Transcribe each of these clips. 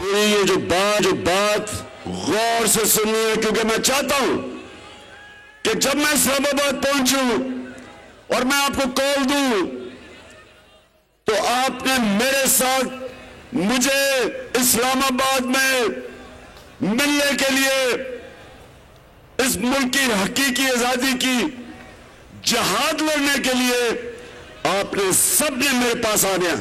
पूरी ये जो बात गौर से सुननी है, क्योंकि मैं चाहता हूं कि जब मैं इस्लामाबाद पहुंचूं और मैं आपको कॉल दूं तो आपने मेरे साथ मुझे इस्लामाबाद में मिलने के लिए इस मुल्क की हकीकी आजादी की जहाद लड़ने के लिए आपने सबने मेरे पास आ गया।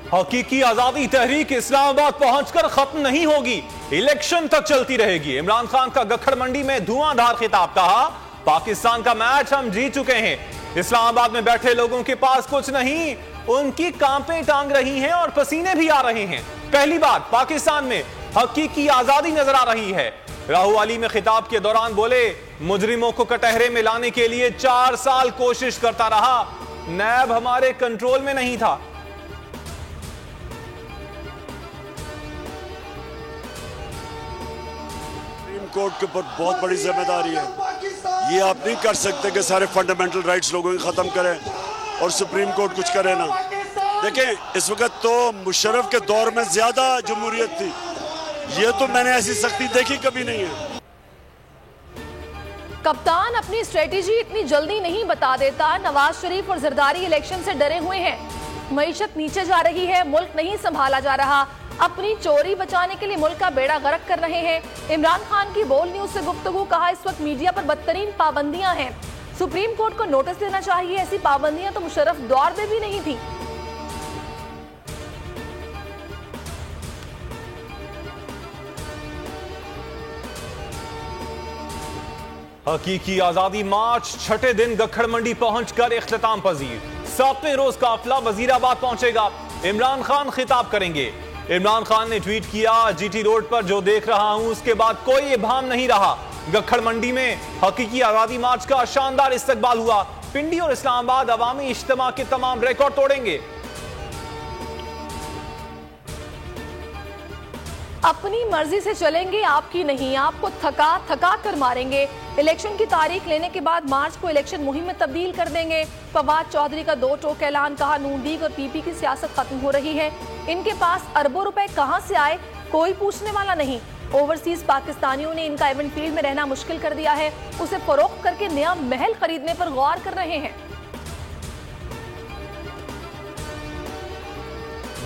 हकीकी आजादी तहरीक इस्लामाबाद पहुंचकर खत्म नहीं होगी, इलेक्शन तक चलती रहेगी। इमरान खान का गखड़ मंडी में धुआंधार खिताब, कहा पाकिस्तान का मैच हम जीत चुके हैं। इस्लामाबाद में बैठे लोगों के पास कुछ नहीं, उनकी कांपें टांग रही हैं और पसीने भी आ रहे हैं। पहली बार पाकिस्तान में हकीकी आजादी नजर आ रही है। राहुवाली में खिताब के दौरान बोले, मुजरिमों को कटहरे में लाने के लिए 4 साल कोशिश करता रहा, नैब हमारे कंट्रोल में नहीं था। सुप्रीम कोर्ट के ऊपर बहुत बड़ी जिम्मेदारी है। ये आप नहीं कर सकते कि सारे फंडामेंटल राइट्स लोगों के खत्म करें और सुप्रीम कोर्ट कुछ करे ना। देखें, इस वक्त तो मुशर्रफ के दौर में ज्यादा जमहूरियत थी, ये तो मैंने ऐसी सख्ती देखी कभी नहीं है। कप्तान अपनी स्ट्रेटेजी इतनी जल्दी नहीं बता देता। नवाज शरीफ और जरदारी इलेक्शन से डरे हुए हैं। मईशत नीचे जा रही है, मुल्क नहीं संभाला जा रहा। अपनी चोरी बचाने के लिए मुल्क का बेड़ा गर्क कर रहे हैं। इमरान खान की बोल न्यूज से गुफ्तगू, कहा इस वक्त मीडिया पर बदतरीन पाबंदियां हैं, सुप्रीम कोर्ट को नोटिस देना चाहिए। ऐसी पाबंदियां तो मुशर्रफ दौर में भी नहीं थी। हकीकी आजादी मार्च छठे दिन गखड़ मंडी पहुंचकर इख्तिताम पजीर। 7वें रोज काफिला वजीराबाद पहुंचेगा। इमरान खान खिताब करेंगे। इमरान खान ने ट्वीट किया, जीटी रोड पर जो देख रहा हूं उसके बाद कोई इबाम नहीं रहा। गखड़ मंडी में हकीकी आजादी मार्च का शानदार इस्तकबाल हुआ। पिंडी और इस्लामाबाद अवामी इज्तिमा के तमाम रिकॉर्ड तोड़ेंगे। अपनी मर्जी से चलेंगे, आपकी नहीं। आपको थका कर मारेंगे। इलेक्शन की तारीख लेने के बाद मार्च को इलेक्शन मुहिम में तब्दील कर देंगे। फवाद चौधरी का 2 टोक ऐलान, कहा नून लीग और पीपी की सियासत खत्म हो रही है। इनके पास अरबों रुपए कहां से आए, कोई पूछने वाला नहीं। ओवरसीज पाकिस्तानियों ने इनका इवेंट फील्ड में रहना मुश्किल कर दिया है। उसे फरोख्त करके नया महल खरीदने पर गौर कर रहे हैं।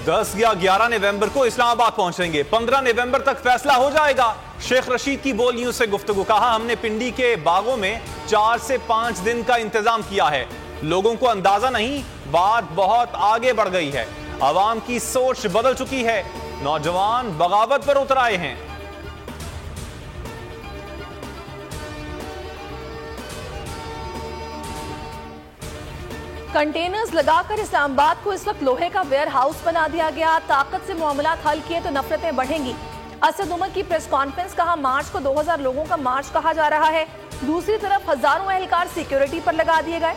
10 या 11 नवंबर को इस्लामाबाद पहुंचेंगे। 15 नवंबर तक फैसला हो जाएगा। शेख रशीद की बोल न्यूज से गुफ्तगू, कहा हमने पिंडी के बागों में 4 से 5 दिन का इंतजाम किया है। लोगों को अंदाजा नहीं, बात बहुत आगे बढ़ गई है। आवाम की सोच बदल चुकी है। नौजवान बगावत पर उतर आए हैं। कंटेनर्स लगाकर इस्लामाबाद को इस वक्त लोहे का वेयर हाउस बना दिया गया। ताकत से मामलात हल किए तो नफरतें बढ़ेंगी। असद उमर की प्रेस कॉन्फ्रेंस, कहा मार्च को 2000 लोगों का मार्च कहा जा रहा है। दूसरी तरफ हजारों एहलकार सिक्योरिटी पर लगा दिए गए।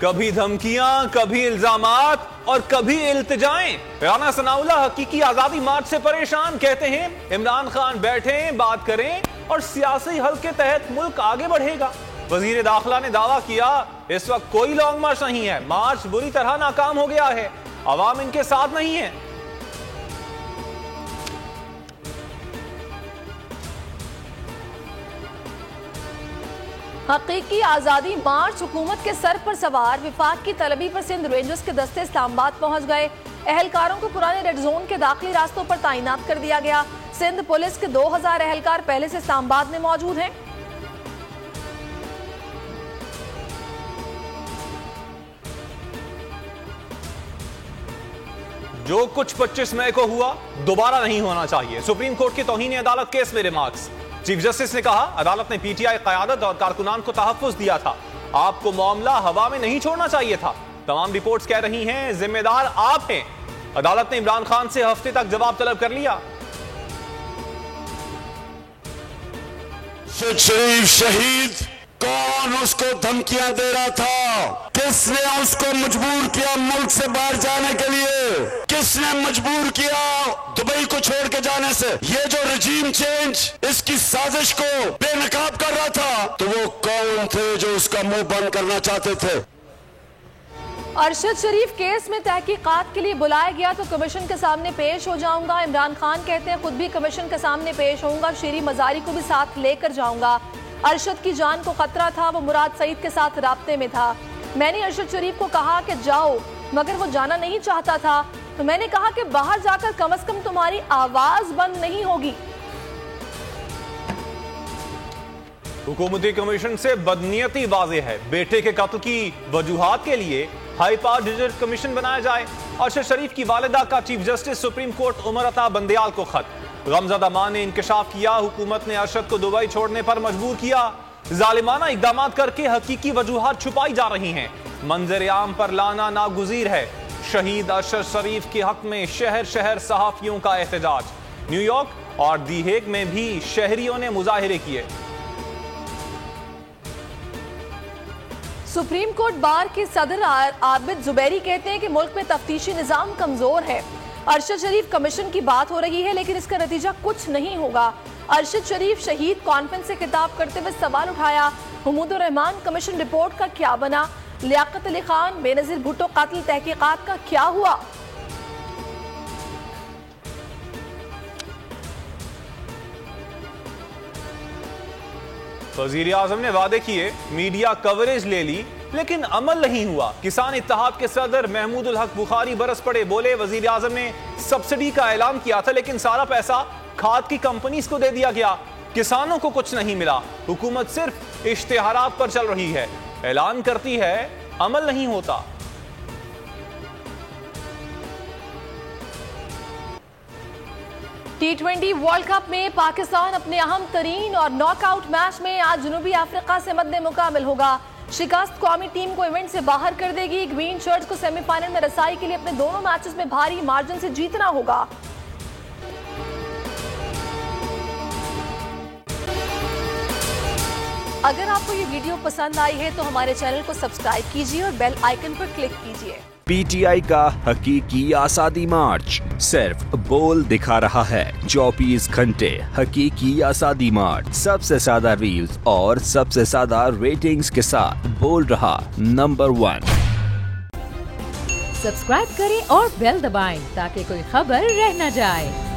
कभी धमकियां, कभी इल्जामात और कभी इल्तिजाएं। राना सनाउल्लाह हकीकी आजादी मार्च से परेशान, कहते हैं इमरान खान बैठें, बात करें और सियासी हल के तहत मुल्क आगे बढ़ेगा। वजीर दाखिला ने दावा किया, इस वक्त कोई लॉन्ग मार्च नहीं है, मार्च बुरी तरह नाकाम हो गया है, अवाम इनके साथ नहीं है। हकीकी आजादी मार्च हुकूमत के सर पर सवार। विफाक की तलबी पर सिंध रेंजर्स के दस्ते इस्लामाबाद पहुंच गए। एहलकारों को पुराने रेड जोन के दाखिली रास्तों पर तैनात कर दिया गया। सिंध पुलिस के 2000 एहलकार पहले से इस्लामाबाद में मौजूद हैं। जो कुछ 25 मई को हुआ दोबारा नहीं होना चाहिए। सुप्रीम कोर्ट की तौहीन अदालत केस में रिमार्क्स। चीफ जस्टिस ने कहा, अदालत ने पीटीआई क़यादत और कारकुनान को तहफ़्फ़ुज़ दिया था, आपको मामला हवा में नहीं छोड़ना चाहिए था। तमाम रिपोर्ट्स कह रही हैं जिम्मेदार आप हैं। अदालत ने इमरान खान से हफ्ते तक जवाब तलब कर लिया। शरीफ शहीद कौन उसको धमकियां दे रहा था, किसने उसको मजबूर किया मुल्क से बाहर जाने के लिए? किसने मजबूर किया दुबई को छोड़ के जाने से? ये जो रजीम चेंज इसकी साजिश को बेनकाब कर रहा था, तो वो कौन थे जो उसका मुंह बंद करना चाहते थे? अरशद शरीफ केस में तहकीकात के लिए बुलाया गया तो कमीशन के सामने पेश हो जाऊंगा। इमरान खान कहते हैं खुद भी कमीशन के सामने पेश होऊंगा, शेरी मजारी को भी साथ लेकर जाऊंगा। अरशद की जान को खतरा था, वो मुराद सईद के साथ राब्ते में था। मैंने अरशद शरीफ को कहा कि जाओ, मगर वो जाना नहीं चाहता था, तो मैंने कहा कि बाहर जाकर कम से कम तुम्हारी आवाज बंद नहीं होगी। हुकूमती कमीशन से बदनीयती वाज़ेह है। बेटे के कत्ल की वजूहात के लिए हाई पावर डिजिटल कमीशन बनाया जाए। अरशद शरीफ की वालिदा का chief justice supreme court Umar Ata Bandial को खत। गमज़दा मां ने इंकशाफ किया, हुकूमत ने अरशद को दुबई छोड़ने पर मजबूर किया। जालिमाना इकदाम करके हकीकी वजूहात छुपाई जा रही हैं। मंजर आम पर लाना नागुज़ीर है। शहीद अरशद शरीफ के हक में शहर शहर सहाफियों का एहतजाज। न्यूयॉर्क और दी हेग में भी शहरियों ने मुजाहिरे किए। सुप्रीम कोर्ट बार के सदर आबिद जुबैरी कहते हैं कि मुल्क में तफ्तीशी निजाम कमजोर है। अरशद शरीफ कमीशन की बात हो रही है, लेकिन इसका नतीजा कुछ नहीं होगा। अरशद शरीफ शहीद कॉन्फ्रेंस से खिताब करते हुए सवाल उठाया, हुमूदुर रहमान कमीशन रिपोर्ट का क्या बना? लियाकत अली खान बेनजीर भुट्टो कातिल तहकीकात का क्या हुआ? वज़ीर आज़म ने वादे किए, मीडिया कवरेज ले ली, लेकिन अमल नहीं हुआ। किसान इत्तेहाद के सदर महमूदुल हक बुखारी बरस पड़े, बोले वज़ीर आज़म ने सब्सिडी का ऐलान किया था, लेकिन सारा पैसा खाद की कंपनीज को दे दिया गया, किसानों को कुछ नहीं मिला। हुकूमत सिर्फ इश्तिहारात पर चल रही है, ऐलान करती है, अमल नहीं होता। T20 वर्ल्ड कप में पाकिस्तान अपने अहम तरीन और नॉकआउट मैच में आज जनूबी अफ्रीका से मद्दे मुकाबिल होगा। शिकस्त कौमी टीम को इवेंट से बाहर कर देगी। ग्रीन शर्ट्स को सेमीफाइनल में रसाई के लिए अपने दोनों मैचेस में भारी मार्जिन से जीतना होगा। अगर आपको ये वीडियो पसंद आई है तो हमारे चैनल को सब्सक्राइब कीजिए और बेल आइकन पर क्लिक कीजिए। पीटीआई का हकीकी आज़ादी मार्च सिर्फ बोल दिखा रहा है। 24 घंटे हकीकी आज़ादी मार्च, सबसे ज्यादा रील्स और सबसे ज्यादा रेटिंग्स के साथ बोल रहा नंबर 1। सब्सक्राइब करें और बेल दबाएं ताकि कोई खबर रह न जाए।